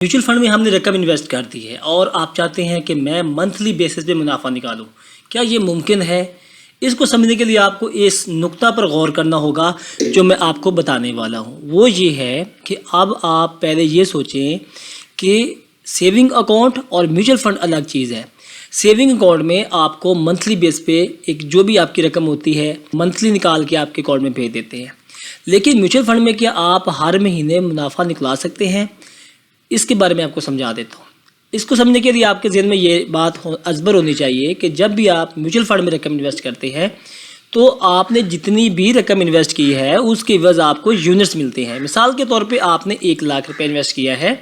Mutual fund में हमने रकम इन्वेस्ट कर दी है और आप चाहते हैं कि मैं मंथली बेसिस पे मुनाफा निकालूं, क्या ये मुमकिन है? इसको समझने के लिए आपको इस नुक्ता पर गौर करना होगा जो मैं आपको बताने वाला हूँ। वो ये है कि अब आप पहले ये सोचें कि सेविंग अकाउंट और म्यूचुअल फंड अलग चीज़ है। सेविंग अकाउंट में आपको मंथली बेस पे एक जो भी आपकी रकम होती है मंथली निकाल के आपके अकाउंट में भेज देते हैं, लेकिन म्यूचुअल फंड में क्या आप हर महीने मुनाफा निकला सकते हैं? इसके बारे में आपको समझा देता हूँ। इसको समझने के लिए आपके ज़हन में ये बात अजबर होनी चाहिए कि जब भी आप म्यूचुअल फंड में रकम इन्वेस्ट करते हैं तो आपने जितनी भी रकम इन्वेस्ट की है उसके एवज़ आपको यूनिट्स मिलते हैं। मिसाल के तौर पे आपने 1 लाख रुपए इन्वेस्ट किया है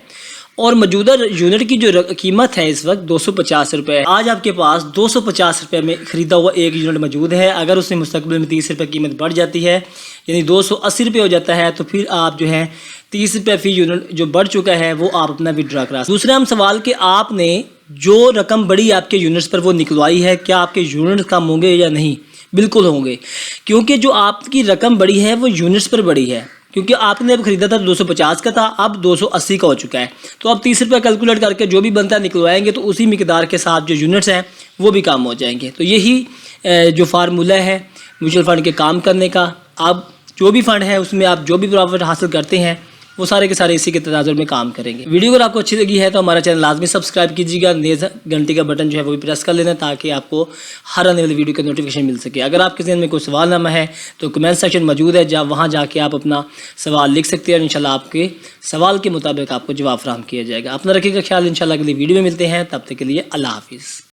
और मौजूदा यूनिट की जो कीमत है इस वक्त 250 रुपये। आज आपके पास 250 रुपये में ख़रीदा हुआ एक यूनिट मौजूद है। अगर उसमें मुस्तकबिल में 30 रुपये कीमत बढ़ जाती है यानी 280 रुपये हो जाता है तो फिर आप जो है 30 रुपये फ़ी यूनिट जो बढ़ चुका है वो आप अपना विड्रॉ करा। दूसरा हम सवाल कि आपने जो रकम बढ़ी आपके यूनिट्स पर वो निकलवाई है, क्या आपके यूनिट कम होंगे या नहीं? बिल्कुल होंगे, क्योंकि जो आपकी रकम बढ़ी है वो यूनिट्स पर बढ़ी है। क्योंकि आपने अब ख़रीदा था 250 का था, अब 280 का हो चुका है, तो आप 30 रुपये कैलकुलेट करके जो भी बनता है निकलवाएंगे तो उसी मिकदार के साथ जो यूनिट्स हैं वो भी काम हो जाएंगे। तो यही जो फार्मूला है म्यूचुअल फ़ंड के काम करने का। आप जो भी फ़ंड है उसमें आप जो भी प्रॉफिट हासिल करते हैं वो सारे के सारे इसी के तनाजुर में काम करेंगे। वीडियो अगर आपको अच्छी लगी है तो हमारा चैनल लाजमी सब्सक्राइब कीजिएगा, घंटी का बटन जो है वो भी प्रेस कर लेना ताकि आपको हर आने वाली वीडियो का नोटिफिकेशन मिल सके। अगर आपके ज़हन में कोई सवालनामा है तो कमेंट सेक्शन मौजूद है, जहाँ वहाँ जाके आप अपना सवाल लिख सकते हैं और इंशाल्लाह आपके सवाल के मुताबिक आपको जवाब फराहम किया जाएगा। अपना रखिएगा ख्याल, इंशाल्लाह अगली वीडियो में मिलते हैं, तब तक के लिए अल्लाह हाफिज़।